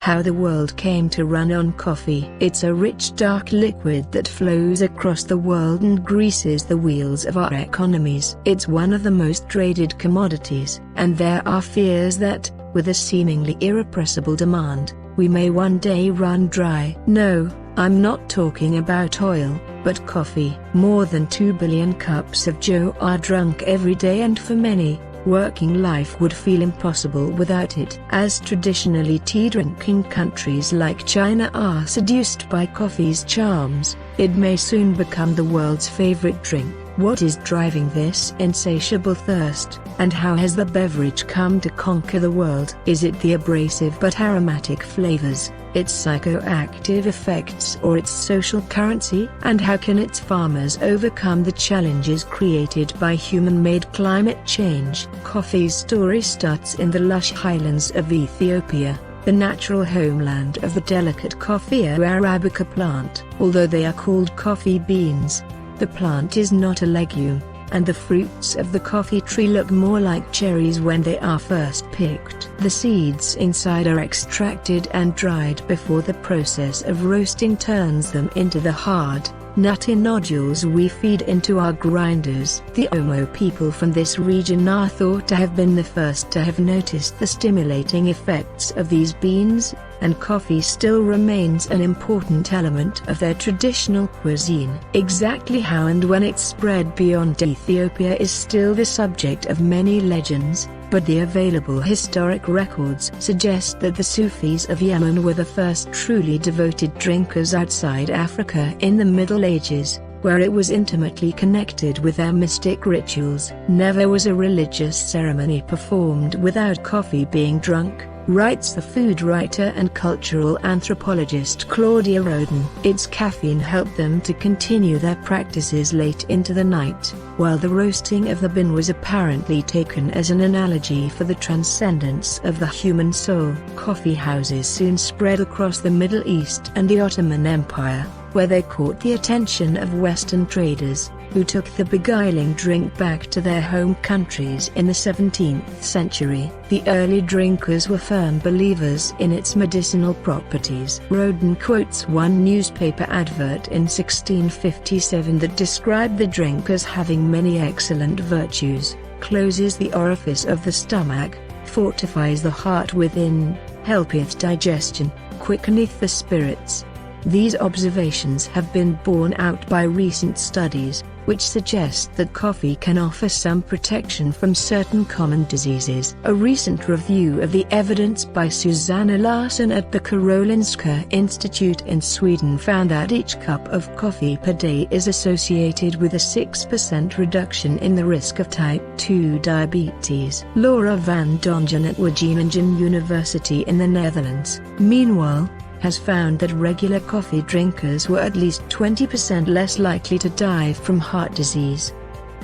How the world came to run on coffee. It's a rich dark liquid that flows across the world and greases the wheels of our economies. It's one of the most traded commodities, and there are fears that, with a seemingly irrepressible demand, we may one day run dry. No, I'm not talking about oil, but coffee. More than 2 billion cups of joe are drunk every day, and for many, working life would feel impossible without it. As traditionally tea-drinking countries like China are seduced by coffee's charms, it may soon become the world's favorite drink. What is driving this insatiable thirst, and how has the beverage come to conquer the world? Is it the abrasive but aromatic flavors, its psychoactive effects, or its social currency? And how can its farmers overcome the challenges created by human-made climate change? Coffee's story starts in the lush highlands of Ethiopia, the natural homeland of the delicate Coffea arabica plant. Although they are called coffee beans, the plant is not a legume, and the fruits of the coffee tree look more like cherries when they are first picked. The seeds inside are extracted and dried before the process of roasting turns them into the hard, nutty nodules we feed into our grinders. The Omo people from this region are thought to have been the first to have noticed the stimulating effects of these beans, and coffee still remains an important element of their traditional cuisine. Exactly how and when it spread beyond Ethiopia is still the subject of many legends, but the available historic records suggest that the Sufis of Yemen were the first truly devoted drinkers outside Africa in the Middle Ages, where it was intimately connected with their mystic rituals. Never was a religious ceremony performed without coffee being drunk, writes the food writer and cultural anthropologist Claudia Roden. Its caffeine helped them to continue their practices late into the night, while the roasting of the bean was apparently taken as an analogy for the transcendence of the human soul. Coffee houses soon spread across the Middle East and the Ottoman Empire, where they caught the attention of Western traders, who took the beguiling drink back to their home countries in the 17th century. The early drinkers were firm believers in its medicinal properties. Roden quotes one newspaper advert in 1657 that described the drink as having many excellent virtues: closes the orifice of the stomach, fortifies the heart within, helpeth digestion, quickeneth the spirits. These observations have been borne out by recent studies, which suggest that coffee can offer some protection from certain common diseases. A recent review of the evidence by Susanna Larsson at the Karolinska Institute in Sweden found that each cup of coffee per day is associated with a 6% reduction in the risk of type 2 diabetes. Laura van Dongen at Wageningen University in the Netherlands, meanwhile, has found that regular coffee drinkers were at least 20% less likely to die from heart disease.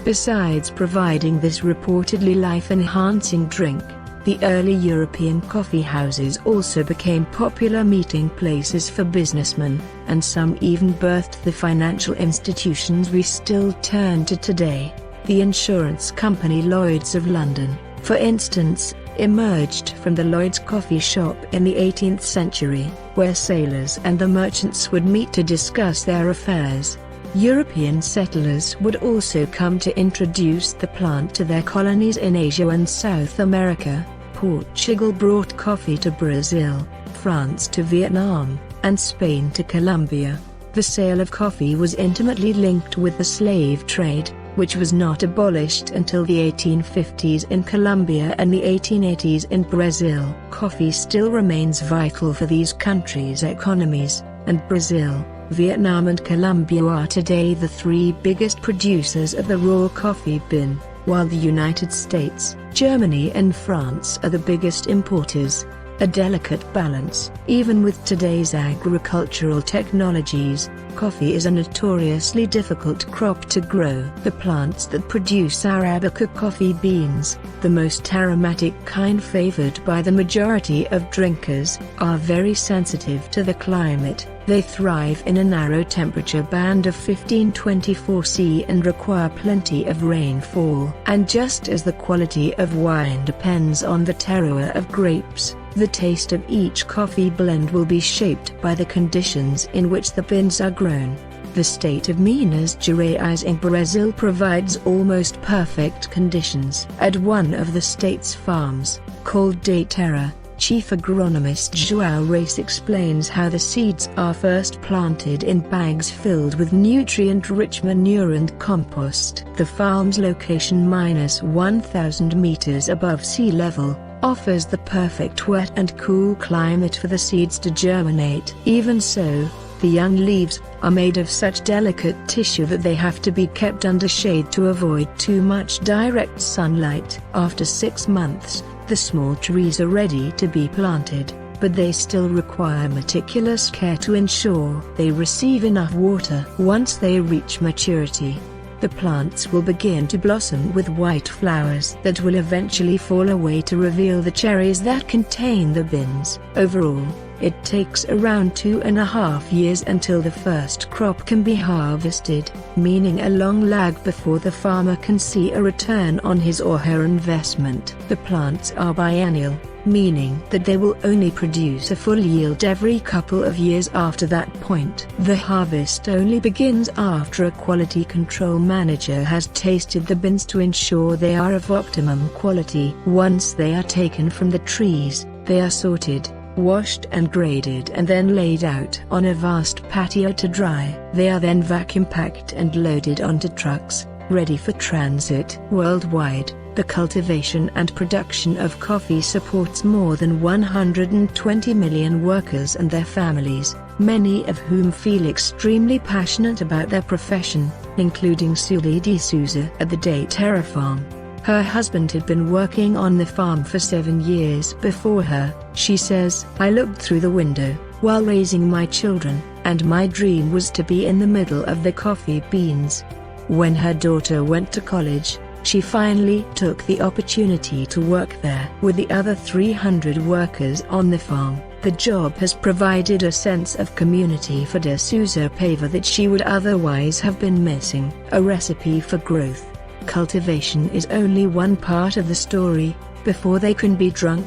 Besides providing this reportedly life-enhancing drink, the early European coffee houses also became popular meeting places for businessmen, and some even birthed the financial institutions we still turn to today. The insurance company Lloyd's of London, for instance, emerged from the Lloyd's coffee shop in the 18th century, where sailors and the merchants would meet to discuss their affairs. European settlers would also come to introduce the plant to their colonies in Asia and South America. Portugal brought coffee to Brazil, France to Vietnam, and Spain to Colombia. The sale of coffee was intimately linked with the slave trade, which was not abolished until the 1850s in Colombia and the 1880s in Brazil. Coffee still remains vital for these countries' economies, and Brazil, Vietnam and Colombia are today the three biggest producers of the raw coffee bean, while the United States, Germany and France are the biggest importers. A delicate balance. Even with today's agricultural technologies, coffee is a notoriously difficult crop to grow. The plants that produce Arabica coffee beans, the most aromatic kind favored by the majority of drinkers, are very sensitive to the climate. They thrive in a narrow temperature band of 15–24 C and require plenty of rainfall. And just as the quality of wine depends on the terroir of grapes, The taste of each coffee blend will be shaped by the conditions in which the beans are grown. The state of Minas Gerais in Brazil provides almost perfect conditions. At one of the state's farms, called De Terra, Chief Agronomist João Reis explains how the seeds are first planted in bags filled with nutrient-rich manure and compost. The farm's location -1,000 meters above sea level offers the perfect wet and cool climate for the seeds to germinate. Even so, the young leaves are made of such delicate tissue that they have to be kept under shade to avoid too much direct sunlight. After 6 months, the small trees are ready to be planted, but they still require meticulous care to ensure they receive enough water. Once they reach maturity, the plants will begin to blossom with white flowers that will eventually fall away to reveal the cherries that contain the beans. Overall, it takes around 2.5 years until the first crop can be harvested, meaning a long lag before the farmer can see a return on his or her investment. The plants are biennial, meaning that they will only produce a full yield every couple of years after that point. The harvest only begins after a quality control manager has tasted the beans to ensure they are of optimum quality. Once they are taken from the trees, they are sorted, washed and graded and then laid out on a vast patio to dry. They are then vacuum packed and loaded onto trucks, ready for transit. Worldwide, the cultivation and production of coffee supports more than 120 million workers and their families, many of whom feel extremely passionate about their profession, including Sully de Souza at the De Terra farm. Her husband had been working on the farm for 7 years before her. She says, "I looked through the window while raising my children, and my dream was to be in the middle of the coffee beans." When her daughter went to college, she finally took the opportunity to work there. With the other 300 workers on the farm, the job has provided a sense of community for De Souza Paiva that she would otherwise have been missing. A recipe for growth. Cultivation is only one part of the story. Before they can be drunk,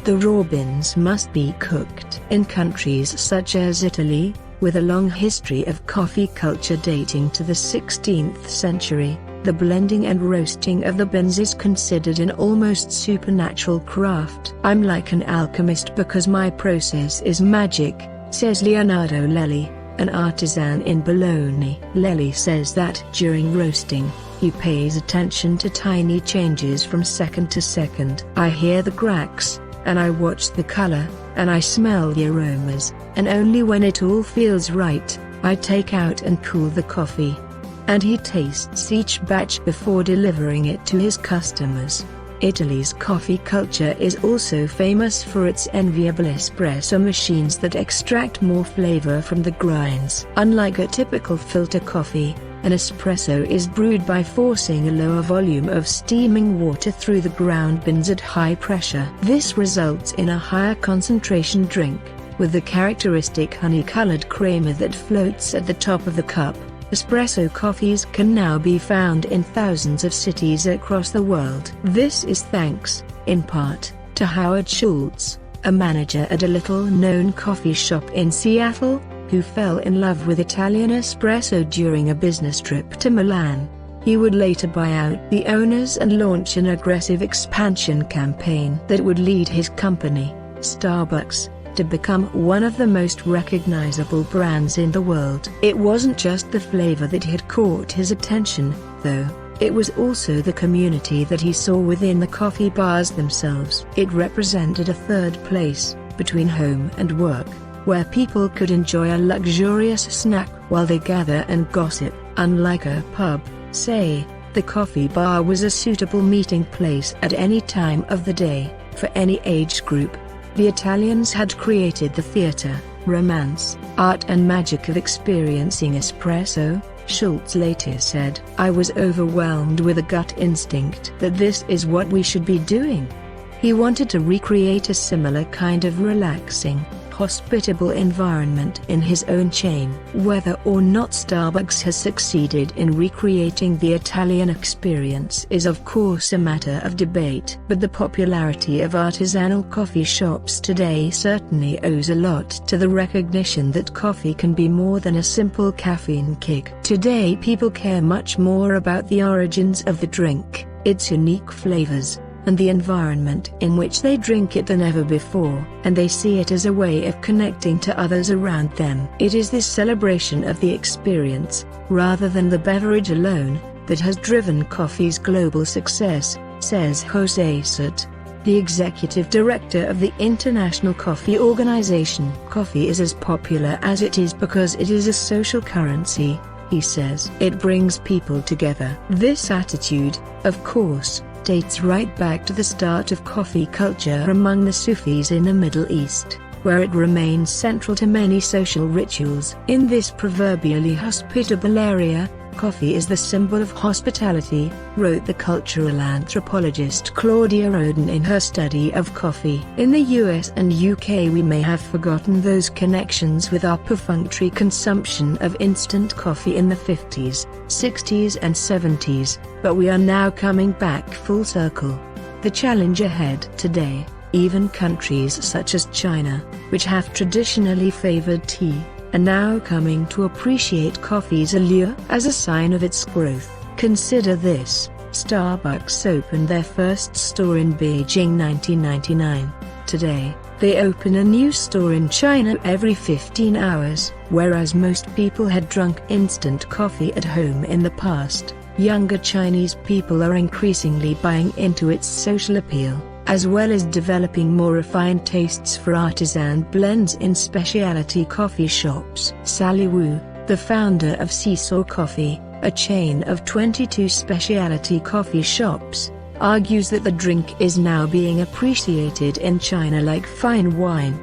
the raw beans must be cooked. In countries such as Italy, with a long history of coffee culture dating to the 16th century, the blending and roasting of the beans is considered an almost supernatural craft. "I'm like an alchemist because my process is magic," says Leonardo Lelli, an artisan in Bologna. Lelli says that during roasting, he pays attention to tiny changes from second to second. "I hear the cracks, and I watch the color, and I smell the aromas, and only when it all feels right, I take out and cool the coffee." And he tastes each batch before delivering it to his customers. Italy's coffee culture is also famous for its enviable espresso machines that extract more flavor from the grinds. Unlike a typical filter coffee, an espresso is brewed by forcing a lower volume of steaming water through the ground beans at high pressure. This results in a higher concentration drink, with the characteristic honey-colored crema that floats at the top of the cup. Espresso coffees can now be found in thousands of cities across the world. This is thanks, in part, to Howard Schultz, a manager at a little-known coffee shop in Seattle, who fell in love with Italian espresso during a business trip to Milan. He would later buy out the owners and launch an aggressive expansion campaign that would lead his company, Starbucks, to become one of the most recognizable brands in the world. It wasn't just the flavor that had caught his attention, though. It was also the community that he saw within the coffee bars themselves. It represented a third place, between home and work, where people could enjoy a luxurious snack while they gather and gossip. Unlike a pub, say, the coffee bar was a suitable meeting place at any time of the day, for any age group. The Italians had created the theater, romance, art and magic of experiencing espresso, Schultz later said. "I was overwhelmed with a gut instinct that this is what we should be doing." He wanted to recreate a similar kind of relaxing, hospitable environment in his own chain. Whether or not Starbucks has succeeded in recreating the Italian experience is of course a matter of debate, but the popularity of artisanal coffee shops today certainly owes a lot to the recognition that coffee can be more than a simple caffeine kick. Today people care much more about the origins of the drink, its unique flavors, and the environment in which they drink it than ever before, and they see it as a way of connecting to others around them. It is this celebration of the experience, rather than the beverage alone, that has driven coffee's global success, says Jose Soot, the executive director of the International Coffee Organization. Coffee is as popular as it is because it is a social currency, he says. It brings people together. This attitude, of course, dates right back to the start of coffee culture among the Sufis in the Middle East, where it remains central to many social rituals. In this proverbially hospitable area, coffee is the symbol of hospitality, wrote the cultural anthropologist Claudia Roden in her study of coffee. In the US and UK we may have forgotten those connections with our perfunctory consumption of instant coffee in the 50s, 60s and 70s, but we are now coming back full circle. The challenge ahead today, even countries such as China, which have traditionally favored tea, are now coming to appreciate coffee's allure as a sign of its growth. Consider this: Starbucks opened their first store in Beijing 1999. Today, they open a new store in China every 15 hours, whereas most people had drunk instant coffee at home in the past. Younger Chinese people are increasingly buying into its social appeal, as well as developing more refined tastes for artisan blends in specialty coffee shops. Sally Wu, the founder of Seesaw Coffee, a chain of 22 specialty coffee shops, argues that the drink is now being appreciated in China like fine wine.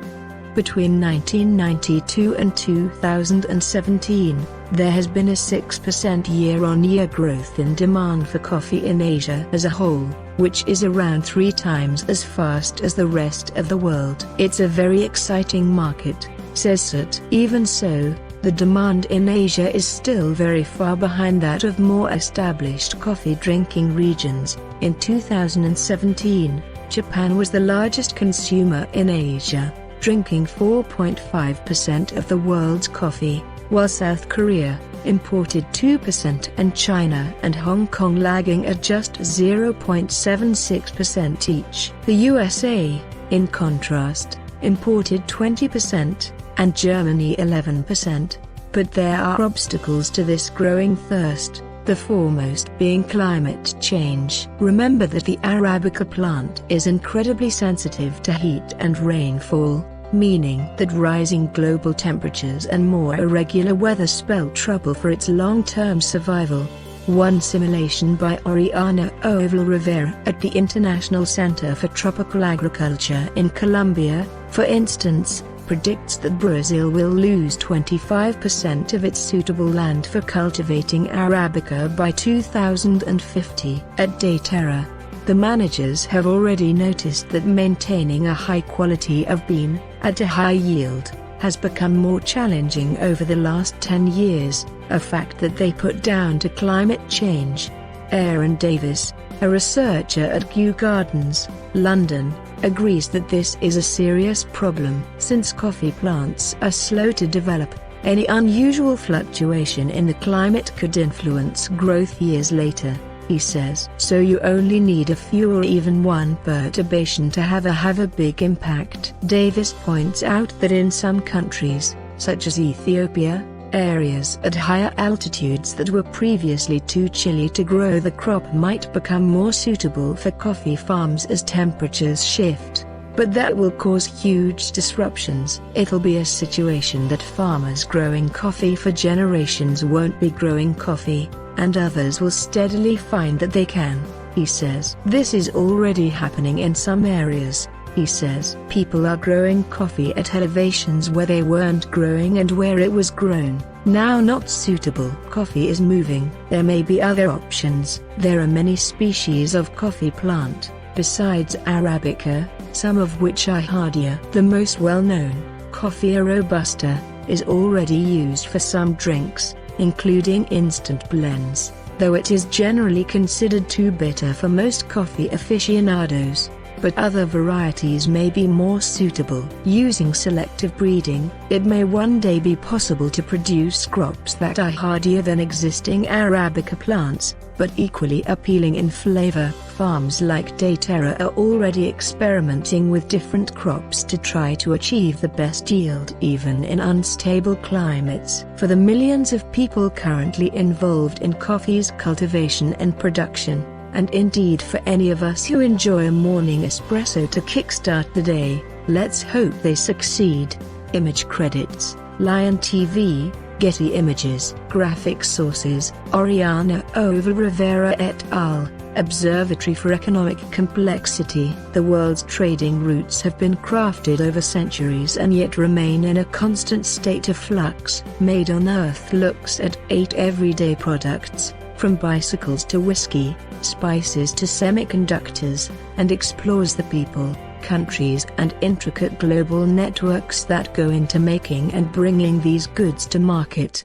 Between 1992 and 2017, there has been a 6% year-on-year growth in demand for coffee in Asia as a whole, which is around 3 times as fast as the rest of the world. It's a very exciting market, says Soot. Even so, the demand in Asia is still very far behind that of more established coffee drinking regions. In 2017, Japan was the largest consumer in Asia, drinking 4.5% of the world's coffee, while South Korea imported 2% and China and Hong Kong lagging at just 0.76% each. The USA, in contrast, imported 20% and Germany 11%, but there are obstacles to this growing thirst, the foremost being climate change. Remember that the Arabica plant is incredibly sensitive to heat and rainfall, meaning that rising global temperatures and more irregular weather spell trouble for its long-term survival. One simulation by Oriana Oval Rivera at the International Center for Tropical Agriculture in Colombia, for instance, predicts that Brazil will lose 25% of its suitable land for cultivating Arabica by 2050. At Dayterra, the managers have already noticed that maintaining a high quality of bean, at a high yield, has become more challenging over the last 10 years, a fact that they put down to climate change. Aaron Davis, a researcher at Kew Gardens, London, agrees that this is a serious problem. Since coffee plants are slow to develop, any unusual fluctuation in the climate could influence growth years later, he says. So you only need a few or even one perturbation to have a big impact. Davis points out that in some countries, such as Ethiopia, areas at higher altitudes that were previously too chilly to grow the crop might become more suitable for coffee farms as temperatures shift. But that will cause huge disruptions. It'll be a situation that farmers growing coffee for generations won't be growing coffee, and others will steadily find that they can, he says. This is already happening in some areas, he says. People are growing coffee at elevations where they weren't growing and where it was grown, now not suitable. Coffee is moving. There may be other options. There are many species of coffee plant, besides Arabica, some of which are hardier. The most well-known, coffee Robusta, is already used for some drinks, including instant blends, though it is generally considered too bitter for most coffee aficionados. But other varieties may be more suitable. Using selective breeding, it may one day be possible to produce crops that are hardier than existing Arabica plants, but equally appealing in flavor. Farms like Daterra are already experimenting with different crops to try to achieve the best yield even in unstable climates. For the millions of people currently involved in coffee's cultivation and production, and indeed for any of us who enjoy a morning espresso to kickstart the day, let's hope they succeed. Image credits: Lion TV, Getty Images. Graphic sources: Oriana Ova Rivera et al., Observatory for Economic Complexity. The world's trading routes have been crafted over centuries and yet remain in a constant state of flux. Made on Earth looks at 8 everyday products, from bicycles to whiskey, spices to semiconductors, and explores the people, countries and intricate global networks that go into making and bringing these goods to market.